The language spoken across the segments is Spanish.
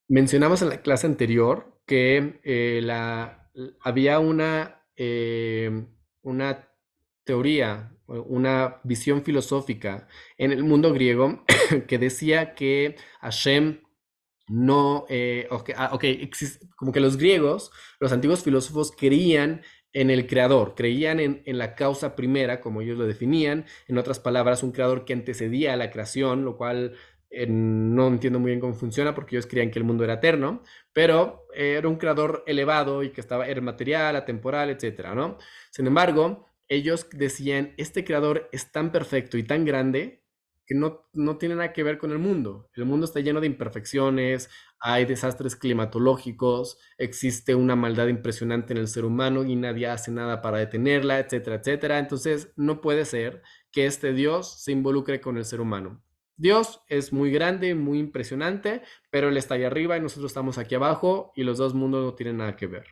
Mencionamos en la clase anterior que había una teoría, una visión filosófica en el mundo griego que decía que Hashem no, como que los griegos, los antiguos filósofos creían en el creador, creían en la causa primera, como ellos lo definían, en otras palabras, un creador que antecedía a la creación, lo cual no entiendo muy bien cómo funciona porque ellos creían que el mundo era eterno, pero era un creador elevado y que era material, atemporal, etcétera, ¿no? Sin embargo, ellos decían, este creador es tan perfecto y tan grande que no tiene nada que ver con el mundo. El mundo está lleno de imperfecciones, hay desastres climatológicos, existe una maldad impresionante en el ser humano y nadie hace nada para detenerla, etcétera, etcétera. Entonces, no puede ser que este Dios se involucre con el ser humano. Dios es muy grande, muy impresionante, pero Él está ahí arriba y nosotros estamos aquí abajo y los dos mundos no tienen nada que ver.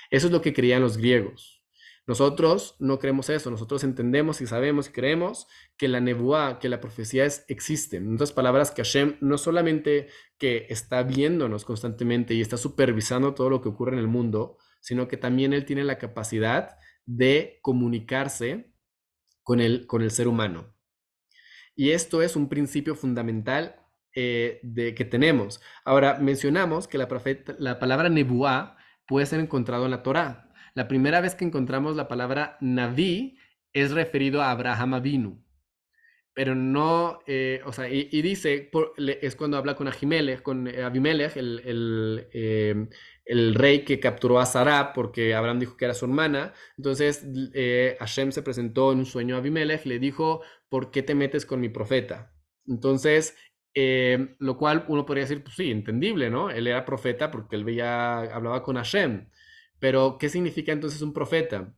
Eso es lo que creían los griegos. Nosotros no creemos eso, nosotros entendemos y sabemos y creemos que la nebuá, que la profecía existe. En otras palabras, que Hashem no solamente que está viéndonos constantemente y está supervisando todo lo que ocurre en el mundo, sino que también Él tiene la capacidad de comunicarse con el ser humano. Y esto es un principio fundamental que tenemos. Ahora, mencionamos que la palabra nebuá puede ser encontrado en la Torá. La primera vez que encontramos la palabra naví es referido a Abraham Avinu, pero no, o sea, y dice, es cuando habla con Ahimelech, con Abimelech, el rey que capturó a Sará porque Abraham dijo que era su hermana. Entonces Hashem se presentó en un sueño a Abimelech, le dijo, ¿por qué te metes con mi profeta? Entonces, lo cual uno podría decir, pues sí, entendible, ¿no? Él era profeta porque él hablaba con Hashem. Pero, ¿qué significa entonces un profeta?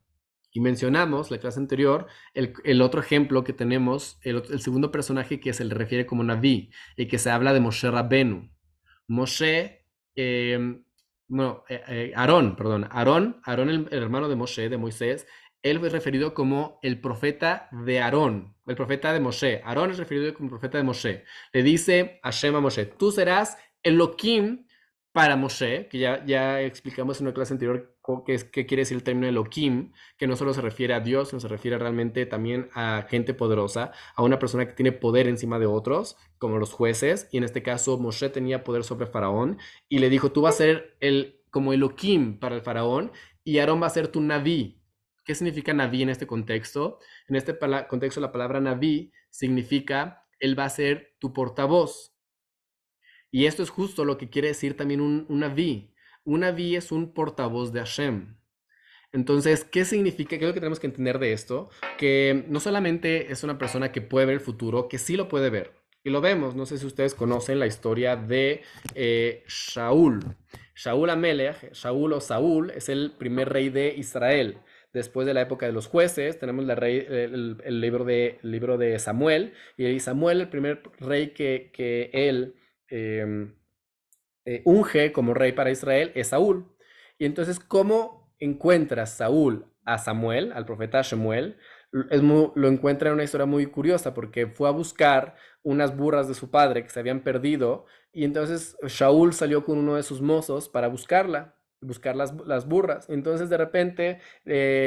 Y mencionamos la clase anterior el otro ejemplo que tenemos, el segundo personaje que se le refiere como Naví, y que se habla de Moshe Rabbenu. Moshe, Aarón, perdón, Aarón el hermano de Moshe, de Moisés, él fue referido como el profeta de Aarón, el profeta de Moshe. Aarón es referido como el profeta de Moshe. Le dice Hashem a Moshe, tú serás Elohim para Moshe, que ya explicamos en una clase anterior qué quiere decir el término Elohim, que no solo se refiere a Dios, sino se refiere realmente también a gente poderosa, a una persona que tiene poder encima de otros, como los jueces, y en este caso Moshe tenía poder sobre Faraón, y le dijo, tú vas a ser como Elohim para el Faraón, y Aarón va a ser tu Naví. ¿Qué significa Naví en este contexto? En este contexto la palabra Naví significa, él va a ser tu portavoz. Y esto es justo lo que quiere decir también un Naví. Un Naví es un portavoz de Hashem. Entonces, ¿qué significa? ¿Qué es lo que tenemos que entender de esto? Que no solamente es una persona que puede ver el futuro, que sí lo puede ver. Y lo vemos, no sé si ustedes conocen la historia de Shaul. Shaul Amelech, Shaul o Saúl, es el primer rey de Israel. Después de la época de los jueces, tenemos el libro de Samuel. Y Samuel, el primer rey que él eh, unge como rey para Israel es Saúl. Y entonces, ¿cómo encuentra Saúl a Samuel, al profeta Shemuel? Lo encuentra en una historia muy curiosa porque fue a buscar unas burras de su padre que se habían perdido y entonces Shaul salió con uno de sus mozos para buscar las burras. Entonces de repente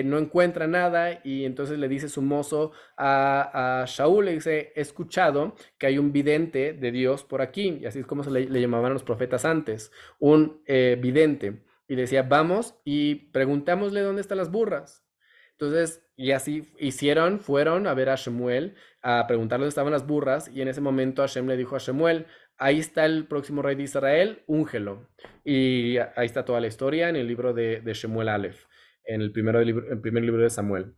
no encuentra nada y entonces le dice su mozo a Shaul, le dice, he escuchado que hay un vidente de Dios por aquí, y así es como le llamaban a los profetas antes, un vidente. Y decía, vamos y preguntámosle dónde están las burras. Entonces, y así hicieron, fueron a ver a Shemuel, a preguntarle dónde estaban las burras, y en ese momento Hashem le dijo a Shemuel, ahí está el próximo rey de Israel, úngelo. Y ahí está toda la historia en el libro de Shemuel Aleph, en el primer libro de Samuel.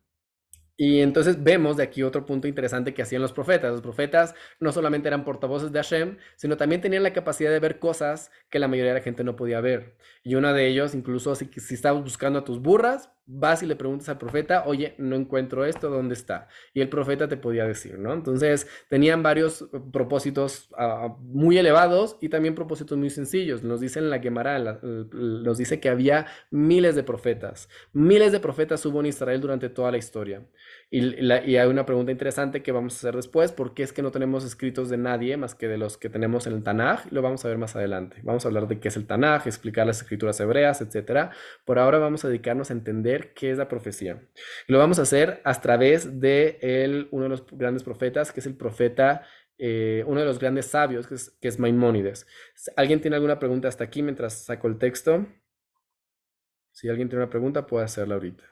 Y entonces vemos de aquí otro punto interesante que hacían los profetas. Los profetas no solamente eran portavoces de Hashem, sino también tenían la capacidad de ver cosas que la mayoría de la gente no podía ver. Y uno de ellos, incluso si estabas buscando a tus burras, vas y le preguntas al profeta, oye, no encuentro esto, ¿dónde está? Y el profeta te podía decir, ¿no? Entonces tenían varios propósitos muy elevados y también propósitos muy sencillos. Nos dice en la Gemara, nos dice que había miles de profetas. Miles de profetas hubo en Israel durante toda la historia. Y hay una pregunta interesante que vamos a hacer después, ¿por qué es que no tenemos escritos de nadie más que de los que tenemos en el Tanaj? Lo vamos a ver más adelante. Vamos a hablar de qué es el Tanaj, explicar las escrituras hebreas, etcétera. Por ahora vamos a dedicarnos a entender qué es la profecía. Y lo vamos a hacer a través de uno de los grandes profetas, que es el profeta, uno de los grandes sabios, que es Maimónides. ¿Alguien tiene alguna pregunta hasta aquí mientras saco el texto? Si alguien tiene una pregunta, puede hacerla ahorita.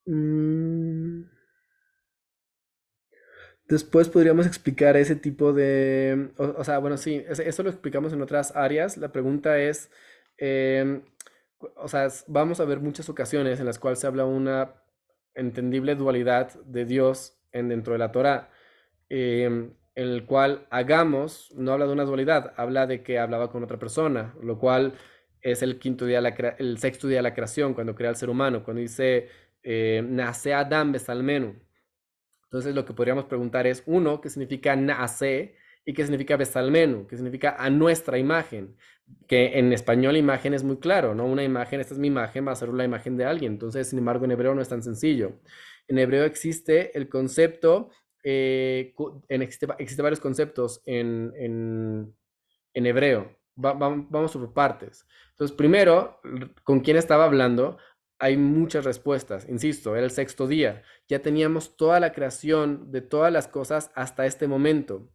Mm, Después podríamos explicar ese tipo de, o sea, bueno, sí, eso lo explicamos en otras áreas. La pregunta es, em, o sea, vamos a ver muchas ocasiones en las cuales se habla una entendible dualidad de Dios dentro de la Torá, en el cual hagamos, no habla de una dualidad, habla de que hablaba con otra persona, lo cual es el quinto día, el sexto día de la creación, cuando crea el ser humano, cuando dice, nace Adam besalmenu. Entonces lo que podríamos preguntar es, uno, ¿qué significa naase? ¿Y qué significa besalmenu? ¿Qué significa a nuestra imagen? Que en español imagen es muy claro, ¿no? Una imagen, esta es mi imagen, va a ser la imagen de alguien. Entonces, sin embargo, en hebreo no es tan sencillo. En hebreo existe el concepto, existe varios conceptos en hebreo. Vamos por partes. Entonces, primero, ¿con quién estaba hablando? Hay muchas respuestas. Insisto, era el sexto día. Ya teníamos toda la creación de todas las cosas hasta este momento.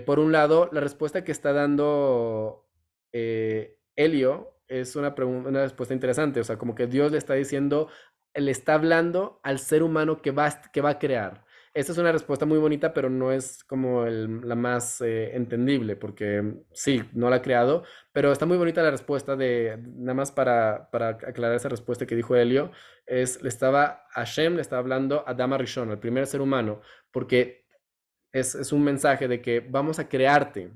Por un lado, la respuesta que está dando Helio es una respuesta interesante. O sea, como que Dios le está diciendo, le está hablando al ser humano que va a crear. Esta es una respuesta muy bonita, pero no es como la más entendible, porque sí, no la ha creado, pero está muy bonita la respuesta nada más para aclarar esa respuesta que dijo Helio, Hashem le estaba hablando a Dama Rishon, el primer ser humano, porque es un mensaje de que vamos a crearte,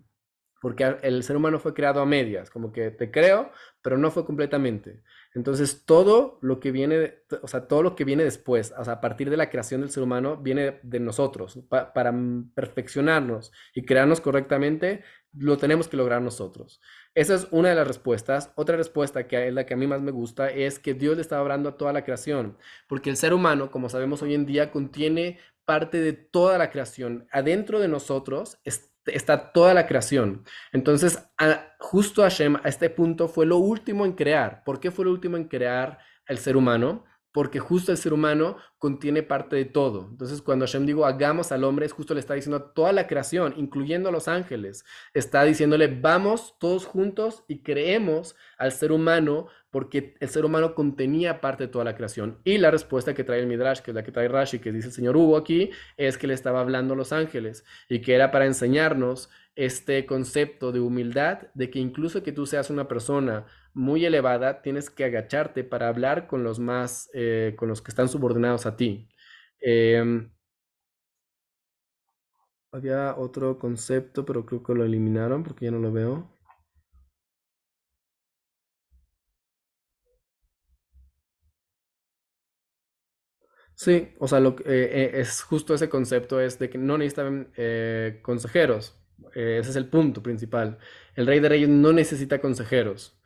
porque el ser humano fue creado a medias, como que te creo, pero no fue completamente. Entonces, todo lo que viene, o sea, todo lo que viene después, o sea, a partir de la creación del ser humano, viene de nosotros. Para perfeccionarnos y crearnos correctamente, lo tenemos que lograr nosotros. Esa es una de las respuestas. Otra respuesta, que es la que a mí más me gusta, es que Dios le estaba hablando a toda la creación, porque el ser humano, como sabemos hoy en día, contiene parte de toda la creación. Adentro de nosotros está toda la creación. Entonces, justo Hashem a este punto fue lo último en crear. ¿Por qué fue lo último en crear el ser humano? Porque justo el ser humano contiene parte de todo. Entonces, cuando Hashem digo hagamos al hombre, es justo le está diciendo a toda la creación, incluyendo a los ángeles. Está diciéndole, vamos todos juntos y creemos al ser humano, porque el ser humano contenía parte de toda la creación. Y la respuesta que trae el Midrash, que es la que trae Rashi, que dice el señor Hugo aquí, es que le estaba hablando a los ángeles y que era para enseñarnos este concepto de humildad, de que incluso que tú seas una persona muy elevada, tienes que agacharte para hablar con los más, con los que están subordinados a ti. Eh, Había otro concepto, pero creo que lo eliminaron porque ya no lo veo. Sí, o sea, es justo ese concepto es de que no necesitan consejeros. Ese es el punto principal. El Rey de Reyes no necesita consejeros,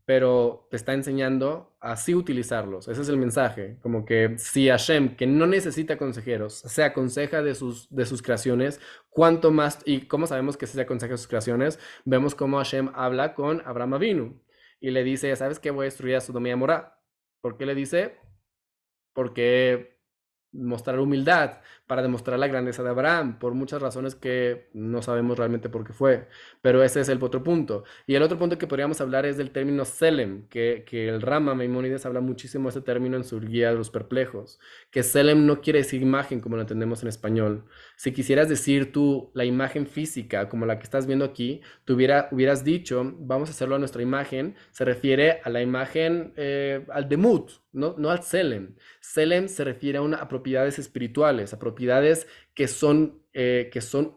pero te está enseñando a así utilizarlos. Ese es el mensaje. Como que si Hashem, que no necesita consejeros, se aconseja de sus creaciones, cuánto más, y cómo sabemos que se aconseja de sus creaciones, vemos cómo Hashem habla con Abraham Avinu y le dice, ¿sabes qué? Voy a destruir a Sodoma y Gomorra. ¿Por qué le dice? Porque mostrar humildad, para demostrar la grandeza de Abraham, por muchas razones que no sabemos realmente por qué fue. Pero ese es el otro punto. Y el otro punto que podríamos hablar es del término Selem, que el Rama Maimónides habla muchísimo de ese término en su guía de los perplejos, que Selem no quiere decir imagen como lo entendemos en español. Si quisieras decir tú la imagen física como la que estás viendo aquí, hubieras dicho, vamos a hacerlo a nuestra imagen, se refiere a la imagen, al demut, no al Selem. Selem se refiere a propiedades espirituales, a propiedades que son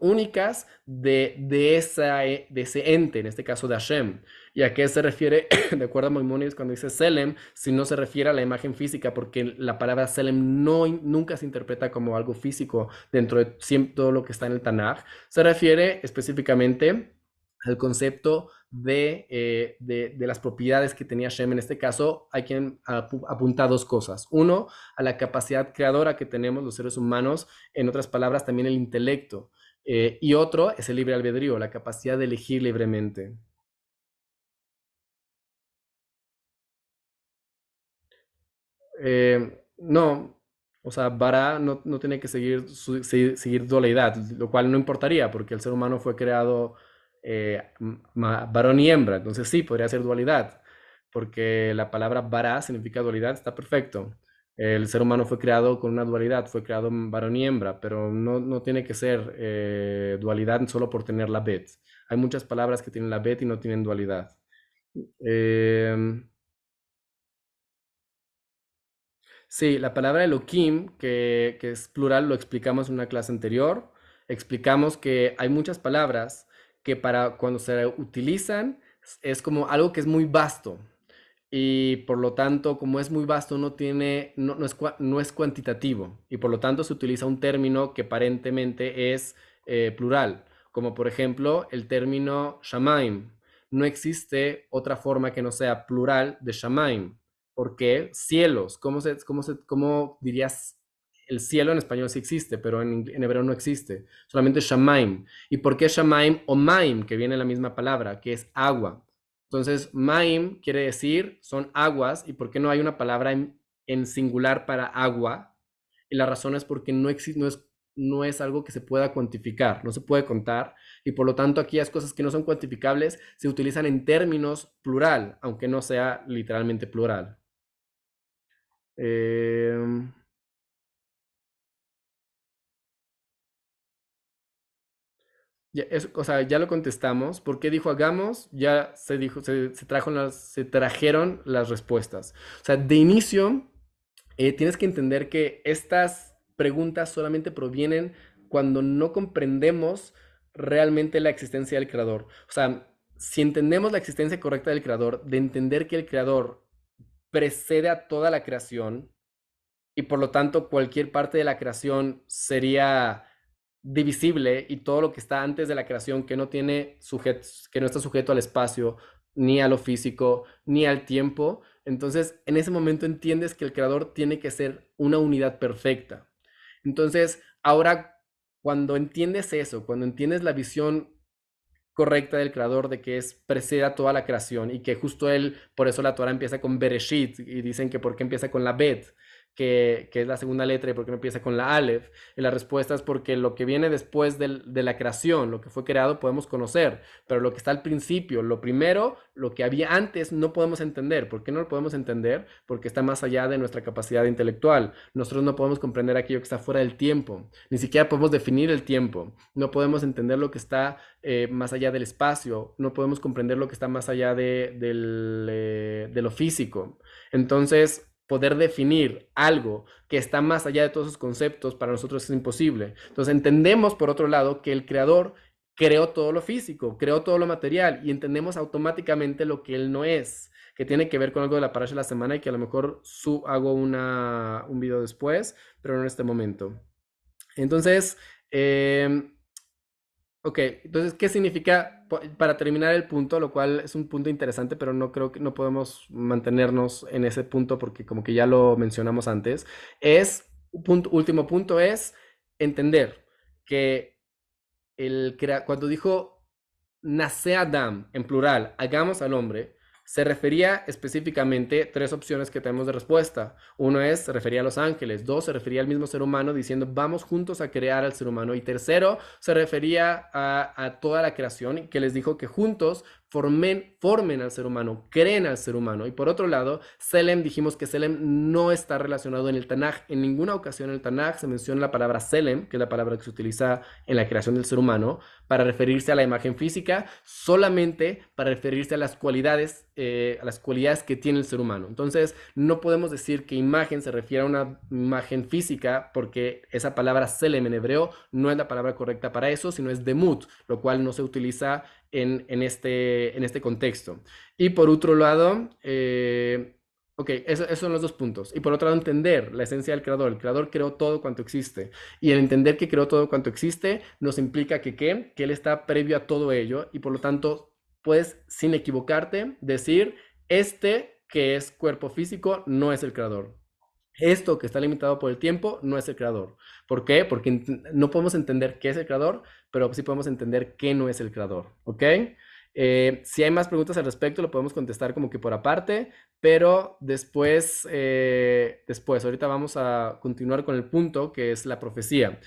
únicas de ese ente, en este caso de Hashem. ¿Y a qué se refiere, de acuerdo a Maimónides, cuando dice Selem, si no se refiere a la imagen física, porque la palabra Selem nunca se interpreta como algo físico dentro de todo lo que está en el Tanaj, se refiere específicamente al concepto de las propiedades que tenía Shem. En este caso, hay quien apunta a dos cosas. Uno, a la capacidad creadora que tenemos los seres humanos, en otras palabras, también el intelecto. Y otro es el libre albedrío, la capacidad de elegir libremente. No, o sea, Bara no tiene que seguir dualidad, lo cual no importaría, porque el ser humano fue creado varón y hembra, entonces sí, podría ser dualidad, porque la palabra Bara significa dualidad, está perfecto. El ser humano fue creado con una dualidad, fue creado varón y hembra, pero no tiene que ser dualidad solo por tener la bet. Hay muchas palabras que tienen la bet y no tienen dualidad. Eh, Sí, la palabra Elohim, que es plural, lo explicamos en una clase anterior. Explicamos que hay muchas palabras que para cuando se utilizan es como algo que es muy vasto y por lo tanto, como es muy vasto, no es cuantitativo y por lo tanto se utiliza un término que aparentemente es plural, como por ejemplo el término shamaim. No existe otra forma que no sea plural de shamaim. ¿Por qué? Cielos. ¿Cómo dirías? El cielo en español sí existe, pero en hebreo no existe. Solamente shamaim. ¿Y por qué shamaim o maim, que viene la misma palabra, que es agua? Entonces, maim quiere decir son aguas. ¿Y por qué no hay una palabra en singular para agua? Y la razón es porque no es algo que se pueda cuantificar, no se puede contar. Y por lo tanto, aquellas cosas que no son cuantificables se utilizan en términos plural, aunque no sea literalmente plural. Eh, o sea, ya lo contestamos. ¿Por qué dijo hagamos? Ya se dijo, se trajeron las respuestas. O sea, de inicio, tienes que entender que estas preguntas solamente provienen cuando no comprendemos realmente la existencia del creador. O sea, si entendemos la existencia correcta del creador, de entender que el creador precede a toda la creación, y por lo tanto cualquier parte de la creación sería divisible y todo lo que está antes de la creación que no está sujeto al espacio, ni a lo físico, ni al tiempo, entonces en ese momento entiendes que el creador tiene que ser una unidad perfecta. Entonces, ahora cuando entiendes eso, cuando entiendes la visión correcta del creador de que es precede a toda la creación y que justo él, por eso la Torah empieza con Bereshit y dicen que por qué empieza con la Bet, que es la segunda letra y por qué no empieza con la Aleph. Y la respuesta es porque lo que viene después de la creación, lo que fue creado, podemos conocer, pero lo que está al principio, lo primero, lo que había antes, no podemos entender. ¿Por qué no lo podemos entender? Porque está más allá de nuestra capacidad intelectual. Nosotros no podemos comprender aquello que está fuera del tiempo, ni siquiera podemos definir el tiempo, no podemos entender lo que está más allá del espacio, no podemos comprender lo que está más allá de lo físico. Entonces, poder definir algo que está más allá de todos esos conceptos para nosotros es imposible. Entonces, entendemos, por otro lado, que el creador creó todo lo físico, creó todo lo material y entendemos automáticamente lo que él no es, que tiene que ver con algo de la parasha de la semana y que a lo mejor hago un video después, pero no en este momento. Entonces, ok, entonces, ¿qué significa para terminar el punto? Lo cual es un punto interesante, pero no creo que no podemos mantenernos en ese punto porque como que ya lo mencionamos antes. Último punto es entender que cuando dijo nace Adam en plural, hagamos al hombre, se refería específicamente tres opciones que tenemos de respuesta. Uno es, se refería a los ángeles. Dos, se refería al mismo ser humano diciendo vamos juntos a crear al ser humano. Y tercero, se refería a toda la creación que les dijo que juntos formen al ser humano, creen al ser humano. Y por otro lado, Selem, dijimos que Selem no está relacionado en el Tanaj. En ninguna ocasión en el Tanaj se menciona la palabra Selem, que es la palabra que se utiliza en la creación del ser humano, para referirse a la imagen física, solamente para referirse a las cualidades que tiene el ser humano. Entonces, no podemos decir que imagen se refiere a una imagen física, porque esa palabra Selem en hebreo no es la palabra correcta para eso, sino es demut, lo cual no se utiliza en este contexto. Y por otro lado, ok, esos son los dos puntos. Y por otro lado, entender la esencia del creador. El creador creó todo cuanto existe. Y el entender que creó todo cuanto existe nos implica que, ¿qué? Que él está previo a todo ello y por lo tanto puedes, sin equivocarte, decir, este que es cuerpo físico no es el creador. Esto que está limitado por el tiempo no es el creador. ¿Por qué? Porque no podemos entender qué es el creador, pero sí podemos entender qué no es el creador. ¿Ok? Si hay más preguntas al respecto, lo podemos contestar como que por aparte, pero después, ahorita vamos a continuar con el punto que es la profecía.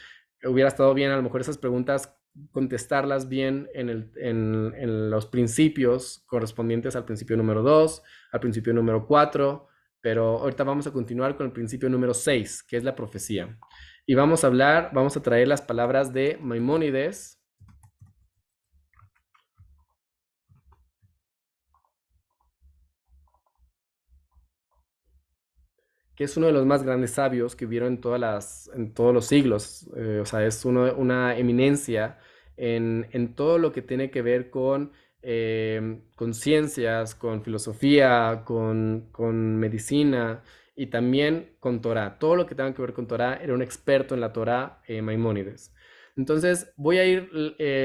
Hubiera estado bien a lo mejor esas preguntas contestarlas bien en los principios correspondientes al principio número 2, al principio número 4, pero ahorita vamos a continuar con el principio número 6, que es la profecía. Y vamos a traer las palabras de Maimónides, que es uno de los más grandes sabios que hubieron en todos los siglos. O sea, es una eminencia en todo lo que tiene que ver con ciencias, con filosofía, con medicina y también con Torah. Todo lo que tenga que ver con Torah, era un experto en la Torah, Maimónides. Entonces voy a ir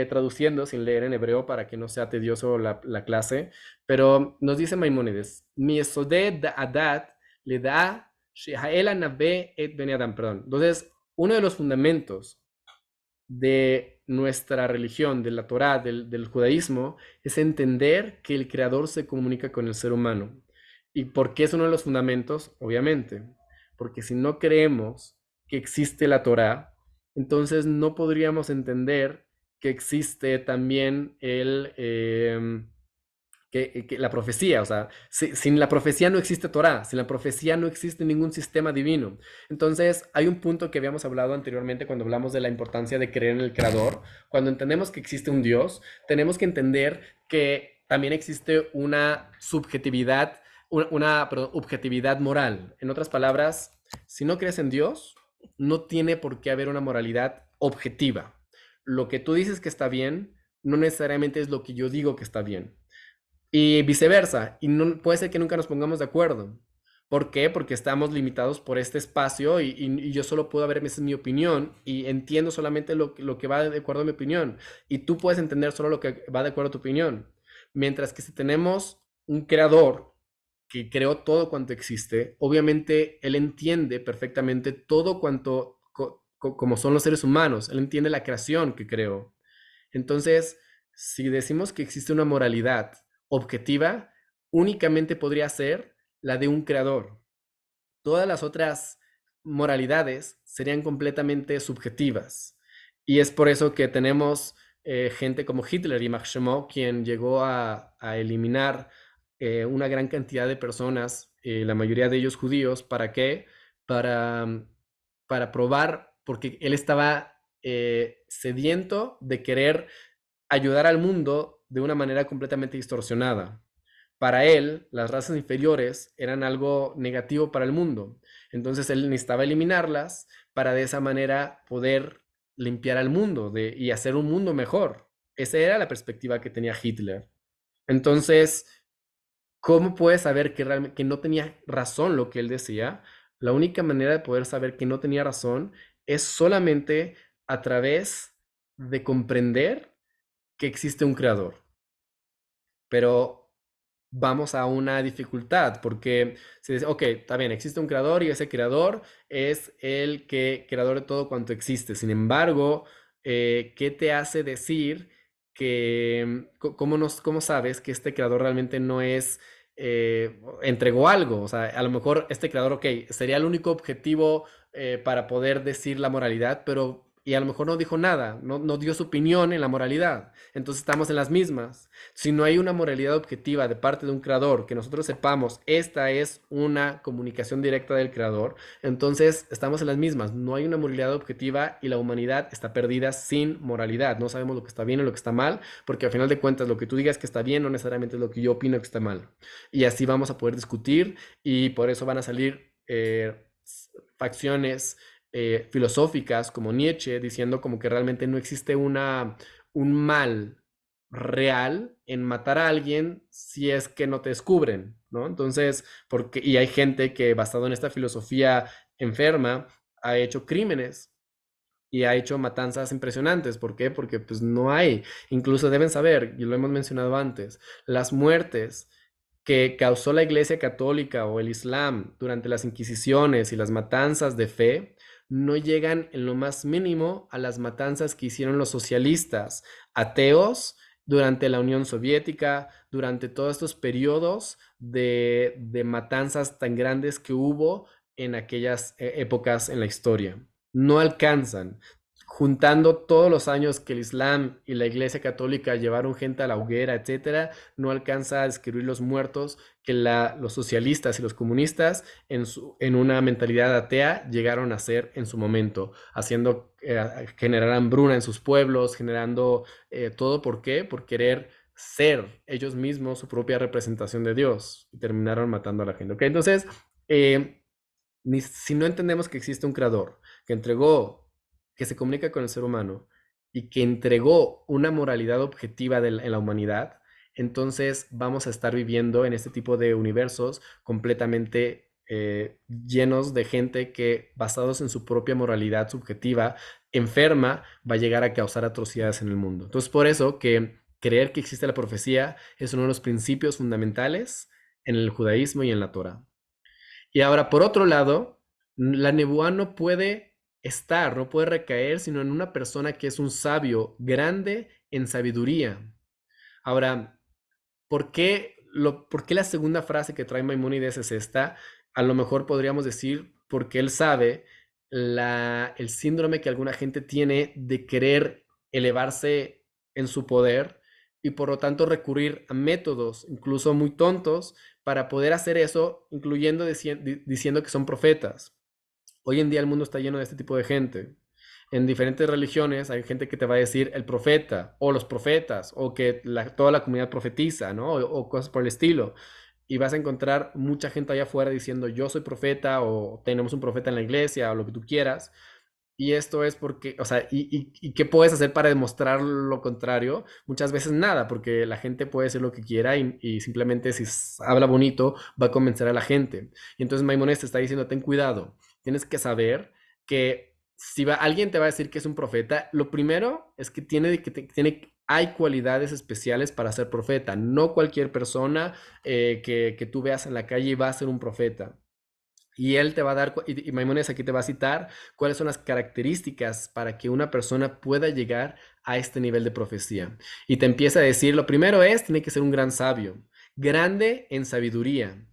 traduciendo sin leer en hebreo para que no sea tedioso la clase, pero nos dice Maimónides, mi esodeh adat le da perdón. Entonces, uno de los fundamentos de nuestra religión, de la Torá, del judaísmo, es entender que el Creador se comunica con el ser humano. ¿Y por qué es uno de los fundamentos? Obviamente, porque si no creemos que existe la Torá, entonces no podríamos entender que existe también la profecía. O sea, sin la profecía no existe Torah, sin la profecía no existe ningún sistema divino. Entonces, hay un punto que habíamos hablado anteriormente cuando hablamos de la importancia de creer en el Creador. Cuando entendemos que existe un Dios, tenemos que entender que también existe una subjetividad, perdón, objetividad moral. En otras palabras, si no crees en Dios, no tiene por qué haber una moralidad objetiva. Lo que tú dices que está bien, no necesariamente es lo que yo digo que está bien. Y viceversa, y no, puede ser que nunca nos pongamos de acuerdo. ¿Por qué? Porque estamos limitados por este espacio y yo solo puedo ver, esa es mi opinión y entiendo solamente lo que va de acuerdo a mi opinión. Y tú puedes entender solo lo que va de acuerdo a tu opinión. Mientras que si tenemos un creador que creó todo cuanto existe, obviamente él entiende perfectamente todo cuanto, como son los seres humanos, él entiende la creación que creó. Entonces, si decimos que existe una moralidad objetiva, únicamente podría ser la de un creador. Todas las otras moralidades serían completamente subjetivas. Y es por eso que tenemos gente como Hitler y Maximo, quien llegó a eliminar una gran cantidad de personas, la mayoría de ellos judíos. ¿Para qué? Para, para probar, porque él estaba sediento de querer ayudar al mundo de una manera completamente distorsionada. Para él, las razas inferiores eran algo negativo para el mundo. Entonces él necesitaba eliminarlas para de esa manera poder limpiar al mundo y hacer un mundo mejor. Esa era la perspectiva que tenía Hitler. Entonces, ¿cómo puedes saber que no tenía razón lo que él decía? La única manera de poder saber que no tenía razón es solamente a través de comprender que existe un creador. Pero vamos a una dificultad, porque se dice, ok, está bien, existe un creador y ese creador es el creador de todo cuanto existe. Sin embargo, ¿qué te hace decir cómo sabes que este creador realmente no entregó algo? O sea, a lo mejor este creador, ok, sería el único objetivo para poder decir la moralidad, pero y a lo mejor no dijo nada, no dio su opinión en la moralidad. Entonces estamos en las mismas. Si no hay una moralidad objetiva de parte de un creador, que nosotros sepamos, esta es una comunicación directa del creador, entonces estamos en las mismas. No hay una moralidad objetiva y la humanidad está perdida sin moralidad. No sabemos lo que está bien y lo que está mal, porque al final de cuentas lo que tú digas que está bien no necesariamente es lo que yo opino que está mal. Y así vamos a poder discutir y por eso van a salir facciones filosóficas como Nietzsche diciendo como que realmente no existe un mal real en matar a alguien si es que no te descubren, ¿no? Entonces, y hay gente que basado en esta filosofía enferma ha hecho crímenes y ha hecho matanzas impresionantes. ¿Por qué? Porque pues no hay, incluso deben saber, y lo hemos mencionado antes, las muertes que causó la Iglesia Católica o el Islam durante las Inquisiciones y las matanzas de fe no llegan en lo más mínimo a las matanzas que hicieron los socialistas ateos durante la Unión Soviética, durante todos estos periodos de matanzas tan grandes que hubo en aquellas épocas en la historia. No alcanzan. Juntando todos los años que el Islam y la Iglesia Católica llevaron gente a la hoguera, etcétera, no alcanza a describir los muertos que los socialistas y los comunistas en una mentalidad atea llegaron a hacer en su momento, haciendo generar hambruna en sus pueblos, generando todo. ¿Por qué? Por querer ser ellos mismos su propia representación de Dios y terminaron matando a la gente. ¿Ok? Entonces, si no entendemos que existe un creador que entregó, que se comunica con el ser humano y que entregó una moralidad objetiva en la humanidad, entonces vamos a estar viviendo en este tipo de universos completamente llenos de gente que, basados en su propia moralidad subjetiva, enferma, va a llegar a causar atrocidades en el mundo. Entonces, por eso que creer que existe la profecía es uno de los principios fundamentales en el judaísmo y en la Torah. Y ahora, por otro lado, la nebuá no puede no puede recaer, sino en una persona que es un sabio grande en sabiduría. Ahora, ¿por qué la segunda frase que trae Maimónides es esta? A lo mejor podríamos decir porque él sabe el síndrome que alguna gente tiene de querer elevarse en su poder y por lo tanto recurrir a métodos incluso muy tontos para poder hacer eso, incluyendo diciendo que son profetas. Hoy en día el mundo está lleno de este tipo de gente. En diferentes religiones hay gente que te va a decir el profeta o los profetas o que toda la comunidad profetiza, ¿no? O cosas por el estilo. Y vas a encontrar mucha gente allá afuera diciendo yo soy profeta o tenemos un profeta en la iglesia o lo que tú quieras. Y esto es porque, o sea, ¿y qué puedes hacer para demostrar lo contrario? Muchas veces nada, porque la gente puede decir lo que quiera y simplemente si habla bonito va a convencer a la gente. Y entonces Maimonides te está diciendo, ten cuidado, tienes que saber que si alguien te va a decir que es un profeta, lo primero es que hay cualidades especiales para ser profeta. No cualquier persona que tú veas en la calle va a ser un profeta. Y él te va a dar, y Maimónides aquí te va a citar cuáles son las características para que una persona pueda llegar a este nivel de profecía. Y te empieza a decir, lo primero tiene que ser un gran sabio, grande en sabiduría,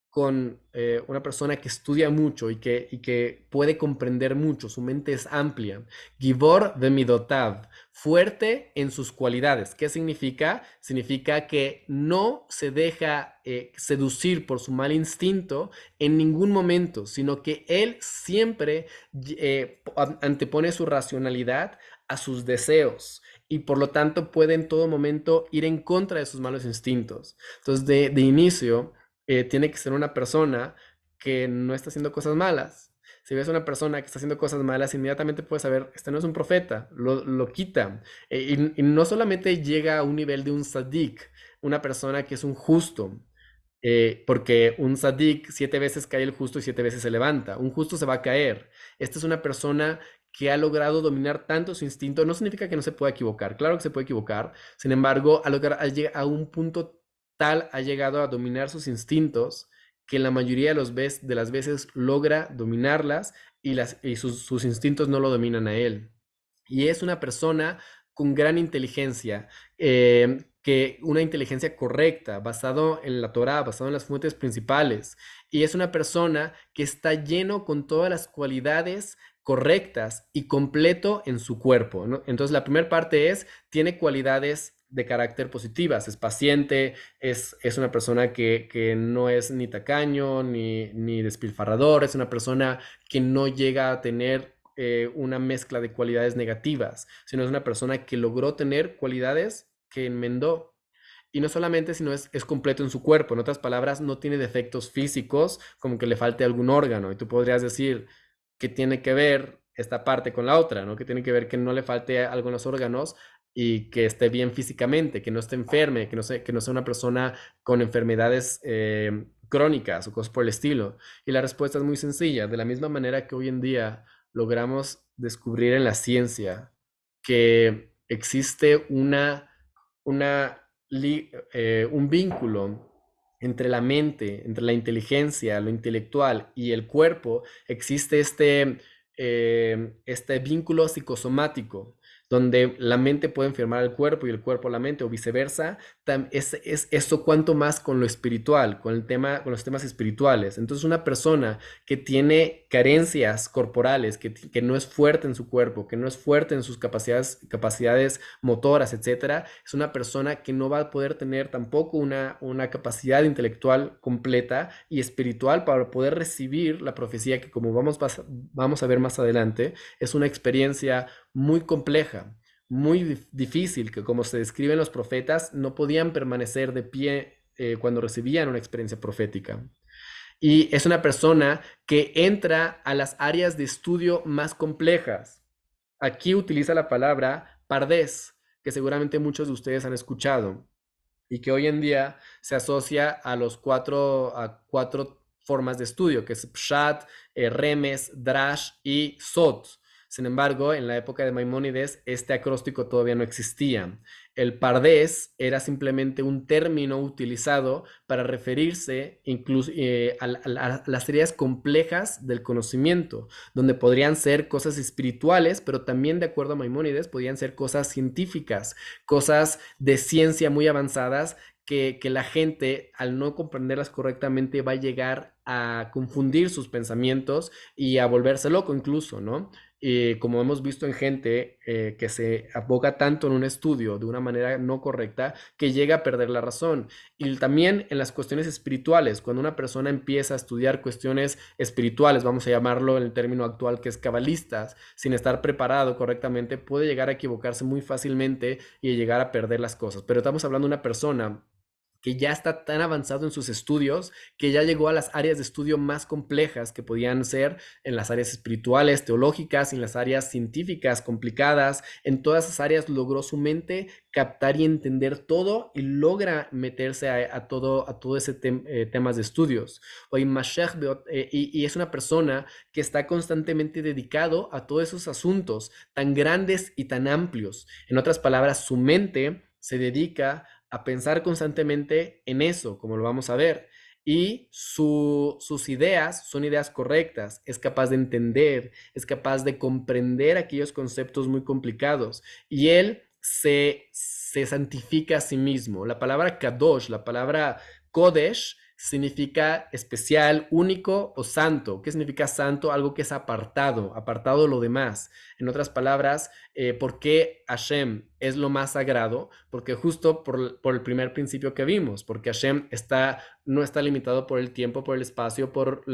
con una persona que estudia mucho y que puede comprender mucho, su mente es amplia. Gibor de Midotav, fuerte en sus cualidades. ¿Qué significa? Significa que no se deja seducir por su mal instinto en ningún momento, sino que él siempre antepone su racionalidad a sus deseos y por lo tanto puede en todo momento ir en contra de sus malos instintos. Entonces, de inicio, tiene que ser una persona que no está haciendo cosas malas. Si ves una persona que está haciendo cosas malas, inmediatamente puedes saber, este no es un profeta, lo quita. Y no solamente llega a un nivel de un sadik, una persona que es un justo, porque un sadik 7 veces cae el justo y 7 veces se levanta. Un justo se va a caer. Esta es una persona que ha logrado dominar tanto su instinto. No significa que no se pueda equivocar, claro que se puede equivocar. Sin embargo, a un punto tal ha llegado a dominar sus instintos que la mayoría de las veces logra dominarlas y sus instintos no lo dominan a él. Y es una persona con gran inteligencia, que una inteligencia correcta, basado en la Torá, basado en las fuentes principales. Y es una persona que está lleno con todas las cualidades correctas y completo en su cuerpo, ¿no? Entonces, la primera parte es, tiene cualidades de carácter positivas, es paciente, es una persona que no es ni tacaño ni despilfarrador, es una persona que no llega a tener una mezcla de cualidades negativas, sino es una persona que logró tener cualidades que enmendó. Y no solamente, sino es completo en su cuerpo. En otras palabras, no tiene defectos físicos como que le falte algún órgano. Y tú podrías decir que tiene que ver esta parte con la otra, ¿no? Que tiene que ver que no le falte algo en los órganos y que esté bien físicamente, que no esté enferme, que no sea una persona con enfermedades crónicas o cosas por el estilo. Y la respuesta es muy sencilla. De la misma manera que hoy en día logramos descubrir en la ciencia que existe un vínculo entre la mente, entre la inteligencia, lo intelectual y el cuerpo, existe este vínculo psicosomático, donde la mente puede enfermar al cuerpo y el cuerpo a la mente, o viceversa. Es esto cuanto más con lo espiritual, con los temas espirituales. Entonces, una persona que tiene carencias corporales, que no es fuerte en su cuerpo, que no es fuerte en sus capacidades motoras, etcétera, es una persona que no va a poder tener tampoco una capacidad intelectual completa y espiritual para poder recibir la profecía que, como vamos a ver más adelante, es una experiencia muy compleja, muy difícil, que como se describen los profetas, no podían permanecer de pie cuando recibían una experiencia profética. Y es una persona que entra a las áreas de estudio más complejas. Aquí utiliza la palabra pardés, que seguramente muchos de ustedes han escuchado y que hoy en día se asocia a cuatro formas de estudio, que es Pshat, Remes, Drash y Sot. Sin embargo, en la época de Maimónides, este acróstico todavía no existía. El pardés era simplemente un término utilizado para referirse incluso a las áreas complejas del conocimiento, donde podrían ser cosas espirituales, pero también, de acuerdo a Maimónides, podían ser cosas científicas, cosas de ciencia muy avanzadas que la gente, al no comprenderlas correctamente, va a llegar a confundir sus pensamientos y a volverse loco incluso, ¿no? Como hemos visto en gente que se aboca tanto en un estudio de una manera no correcta que llega a perder la razón. Y también en las cuestiones espirituales, cuando una persona empieza a estudiar cuestiones espirituales, vamos a llamarlo en el término actual que es cabalistas, sin estar preparado correctamente, puede llegar a equivocarse muy fácilmente y llegar a perder las cosas. Pero estamos hablando de una persona que ya está tan avanzado en sus estudios, que ya llegó a las áreas de estudio más complejas que podían ser en las áreas espirituales, teológicas, en las áreas científicas complicadas. En todas esas áreas logró su mente captar y entender todo y logra meterse a todo ese temas de estudios. Y es una persona que está constantemente dedicado a todos esos asuntos tan grandes y tan amplios. En otras palabras, su mente se dedica a pensar constantemente en eso, como lo vamos a ver. Y sus ideas son ideas correctas, es capaz de entender, es capaz de comprender aquellos conceptos muy complicados. Y él se santifica a sí mismo. La palabra kadosh, la palabra kodesh, significa especial, único o santo. ¿Qué significa santo? Algo que es apartado, apartado de lo demás. En otras palabras, ¿por qué Hashem es lo más sagrado? Porque justo por el primer principio que vimos, porque Hashem no está limitado por el tiempo, por el espacio, por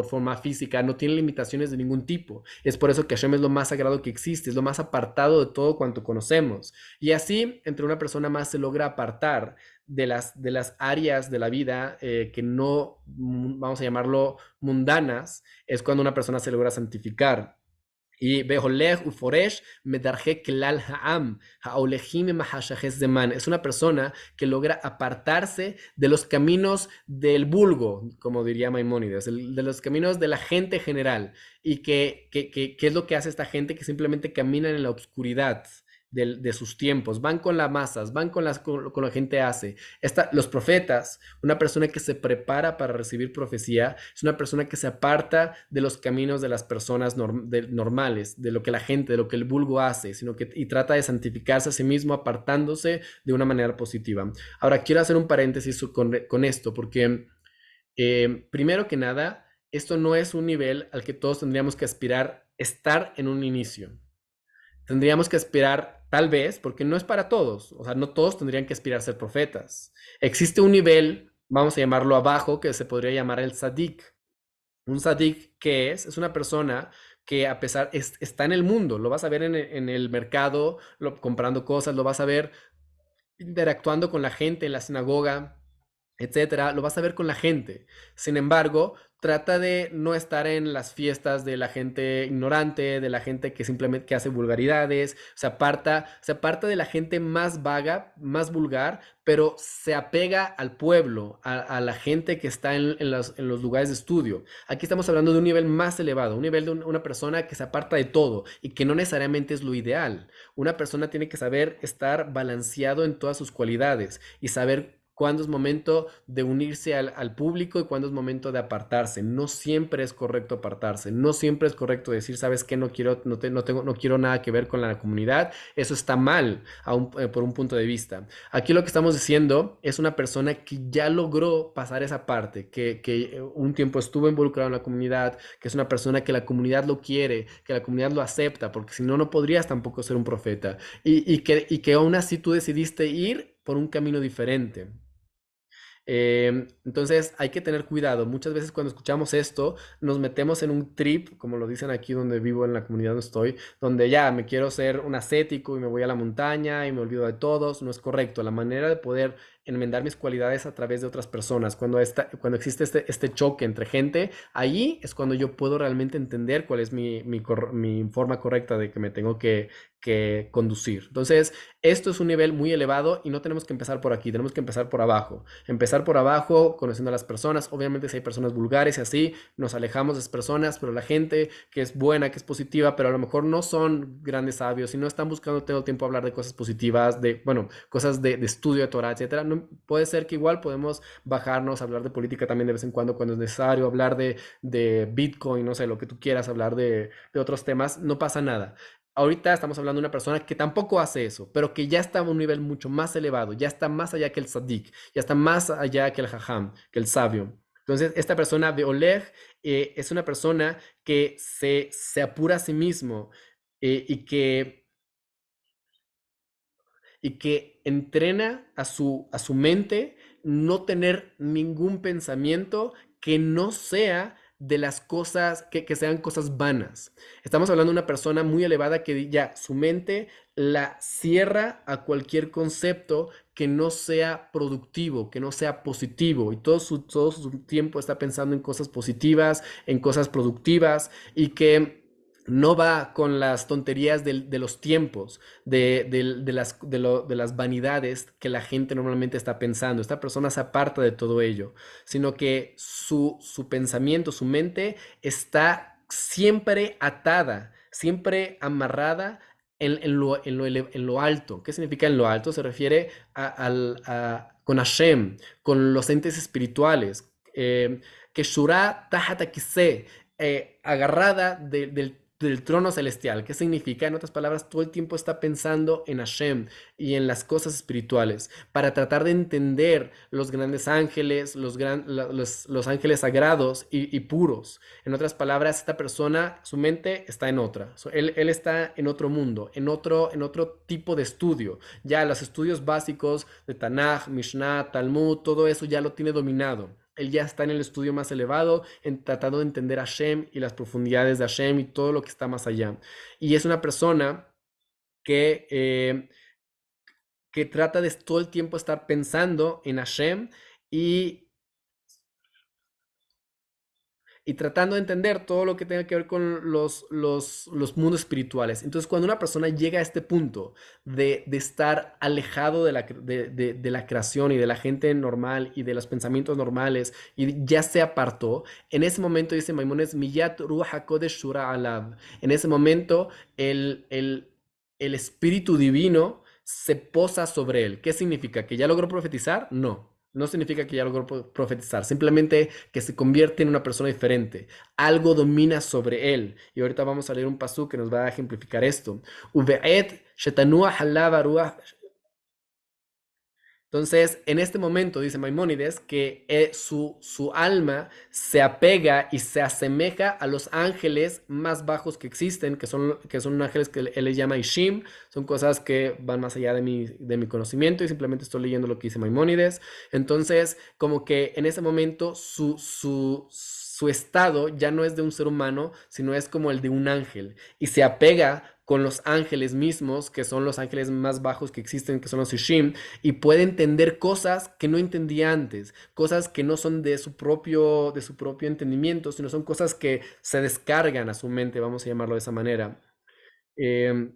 forma física, no tiene limitaciones de ningún tipo. Es por eso que Hashem es lo más sagrado que existe, es lo más apartado de todo cuanto conocemos. Y así, entre una persona más se logra apartar de las áreas de la vida que no, vamos a llamarlo, mundanas, es cuando una persona se logra santificar. Y Beholech Uforesh Medarje Kelal Ha'am, Ha'olehim Mahashajes Zeman. Es una persona que logra apartarse de los caminos del vulgo, como diría Maimónides, de los caminos de la gente general. ¿Y qué es lo que hace esta gente? Que simplemente caminan en la oscuridad de sus tiempos, van con las masas, van con la gente hace. Los profetas, una persona que se prepara para recibir profecía, es una persona que se aparta de los caminos de las personas normales, de lo que la gente, de lo que el vulgo hace, y trata de santificarse a sí mismo apartándose de una manera positiva. Ahora, quiero hacer un paréntesis con esto, porque primero que nada, esto no es un nivel al que todos tendríamos que aspirar estar en un inicio. Tendríamos que aspirar, tal vez, porque no es para todos, o sea, no todos tendrían que aspirar a ser profetas. Existe un nivel, vamos a llamarlo abajo, que se podría llamar el sadik. Un sadik, ¿qué es? Es una persona que a pesar, está en el mundo, lo vas a ver en el mercado, comprando cosas, lo vas a ver interactuando con la gente en la sinagoga, etcétera, lo vas a ver con la gente. Sin embargo, trata de no estar en las fiestas de la gente ignorante, de la gente que simplemente que hace vulgaridades, se aparta de la gente más vaga, más vulgar, pero se apega al pueblo, a la gente que está en los lugares de estudio. Aquí estamos hablando de un nivel más elevado, un nivel de una persona que se aparta de todo y que no necesariamente es lo ideal. Una persona tiene que saber estar balanceado en todas sus cualidades y saber cuándo es momento de unirse al público y cuándo es momento de apartarse. No siempre es correcto apartarse, no siempre es correcto decir, sabes qué, no quiero, no quiero nada que ver con la comunidad. Eso está mal por un punto de vista. Aquí lo que estamos diciendo es una persona que ya logró pasar esa parte, que un tiempo estuvo involucrado en la comunidad, que es una persona que la comunidad lo quiere, que la comunidad lo acepta, porque si no, no podrías tampoco ser un profeta. Y que aún así tú decidiste ir por un camino diferente. Entonces hay que tener cuidado. Muchas veces cuando escuchamos esto nos metemos en un trip, como lo dicen aquí donde vivo, en la comunidad donde estoy, donde ya me quiero ser un ascético y me voy a la montaña y me olvido de todos. No es correcto. La manera de poder enmendar mis cualidades a través de otras personas, cuando existe este choque entre gente, ahí es cuando yo puedo realmente entender cuál es mi forma correcta de que me tengo que conducir. Entonces, esto es un nivel muy elevado y no tenemos que empezar por aquí, tenemos que empezar por abajo. Empezar por abajo, conociendo a las personas. Obviamente, si hay personas vulgares y así, nos alejamos de esas personas, pero la gente que es buena, que es positiva, pero a lo mejor no son grandes sabios y no están buscando todo el tiempo hablar de cosas positivas, bueno, cosas de estudio de Torah, etcétera. No, puede ser que igual podemos bajarnos, hablar de política también de vez en cuando es necesario, hablar de Bitcoin, no sé, lo que tú quieras, hablar de otros temas, no pasa nada. Ahorita estamos hablando de una persona que tampoco hace eso, pero que ya está a un nivel mucho más elevado, ya está más allá que el Sadik, ya está más allá que el Jajam, que el sabio. Entonces, esta persona de Oleg es una persona que se apura a sí mismo eh, y que y que entrena a su mente no tener ningún pensamiento que no sea de las cosas, que sean cosas vanas. Estamos hablando de una persona muy elevada que ya su mente la cierra a cualquier concepto que no sea productivo, que no sea positivo, y todo su tiempo está pensando en cosas positivas, en cosas productivas, y que no va con las tonterías de los tiempos, de las vanidades que la gente normalmente está pensando. Esta persona se aparta de todo ello, sino que su pensamiento, su mente está siempre atada, siempre amarrada en lo alto. ¿Qué significa en lo alto? Se refiere con Hashem, con los entes espirituales. Que Shura Tahata Kiseh, agarrada del trono celestial. ¿Qué significa? En otras palabras, todo el tiempo está pensando en Hashem y en las cosas espirituales para tratar de entender los grandes ángeles, los ángeles sagrados y puros. En otras palabras, esta persona, su mente está en otra. Él está en otro mundo, en otro tipo de estudio. Ya los estudios básicos de Tanaj, Mishnah, Talmud, todo eso ya lo tiene dominado. Él ya está en el estudio más elevado, tratando de entender a Hashem y las profundidades de Hashem y todo lo que está más allá. Y es una persona que, eh, que trata de todo el tiempo estar pensando en Hashem y, y tratando de entender todo lo que tenga que ver con los mundos espirituales. Entonces, cuando una persona llega a este punto de estar alejado de la creación y de la gente normal y de los pensamientos normales y ya se apartó, en ese momento dice Maimónides, Miyat Ruach HaKodesh Shura Alav. En ese momento, el Espíritu Divino se posa sobre él. ¿Qué significa? ¿Que ya logró profetizar? No. No significa que ya logró profetizar, simplemente que se convierte en una persona diferente. Algo domina sobre él. Y ahorita vamos a leer un pasú que nos va a ejemplificar esto. Uve'et shetanua halava ruach. Entonces, en este momento, dice Maimónides, que su alma se apega y se asemeja a los ángeles más bajos que existen, que son ángeles que él les llama Ishim, son cosas que van más allá de mi conocimiento y simplemente estoy leyendo lo que dice Maimónides. Entonces, como que en ese momento su estado ya no es de un ser humano, sino es como el de un ángel y se apega con los ángeles mismos, que son los ángeles más bajos que existen, que son los Ishim, y puede entender cosas que no entendía antes, cosas que no son de su propio entendimiento, sino son cosas que se descargan a su mente, vamos a llamarlo de esa manera. Eh,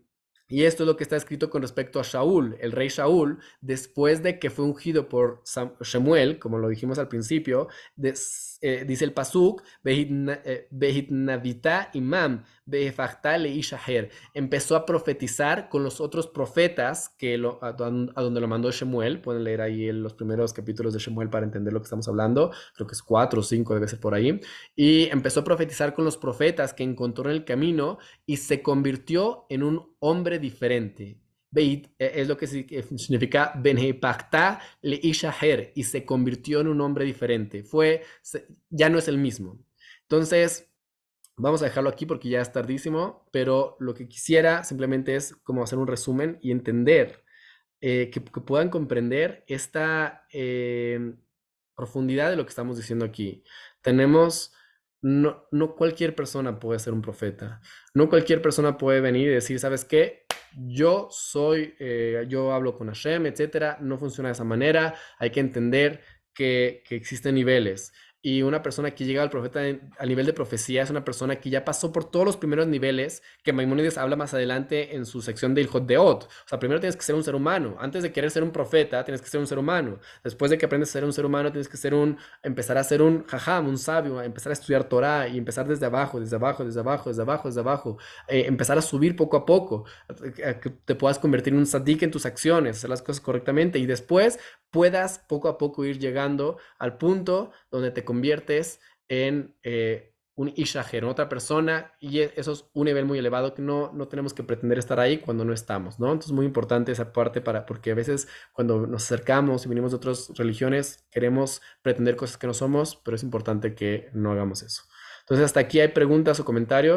y esto es lo que está escrito con respecto a Shaul, el rey Shaul, después de que fue ungido por Shemuel, como lo dijimos al principio, dice el Pasuk, Behitnavita imam, Behefachta leishaher. Empezó a profetizar con los otros profetas a donde lo mandó Shemuel. Pueden leer ahí los primeros capítulos de Shemuel para entender lo que estamos hablando. Creo que es 4 o 5, debe ser por ahí. Y empezó a profetizar con los profetas que encontró en el camino y se convirtió en un hombre diferente. Beit es lo que significa Benhepacta le Ishaher y se convirtió en un hombre diferente. Ya no es el mismo. Entonces, vamos a dejarlo aquí porque ya es tardísimo, pero lo que quisiera simplemente es como hacer un resumen y entender, que puedan comprender esta profundidad de lo que estamos diciendo aquí. Tenemos, no cualquier persona puede ser un profeta, no cualquier persona puede venir y decir, ¿sabes qué? Yo hablo con Hashem, etcétera. No funciona de esa manera. Hay que entender que existen niveles. Y una persona que llega al profeta al nivel de profecía es una persona que ya pasó por todos los primeros niveles que Maimónides habla más adelante en su sección de Ilhot Deot. O sea, primero tienes que ser un ser humano. Antes de querer ser un profeta, tienes que ser un ser humano. Después de que aprendes a ser un ser humano, tienes que empezar a ser un jajam, un sabio, a empezar a estudiar Torah y empezar desde abajo, desde abajo, desde abajo, desde abajo, desde abajo. Empezar a subir poco a poco, a que te puedas convertir en un sadik en tus acciones, hacer las cosas correctamente y después puedas poco a poco ir llegando al punto donde te conviertes en un ishajer, en otra persona, y eso es un nivel muy elevado que no tenemos que pretender estar ahí cuando no estamos, ¿no? Entonces es muy importante esa parte porque a veces cuando nos acercamos y venimos de otras religiones queremos pretender cosas que no somos, pero es importante que no hagamos eso. Entonces hasta aquí hay preguntas o comentarios.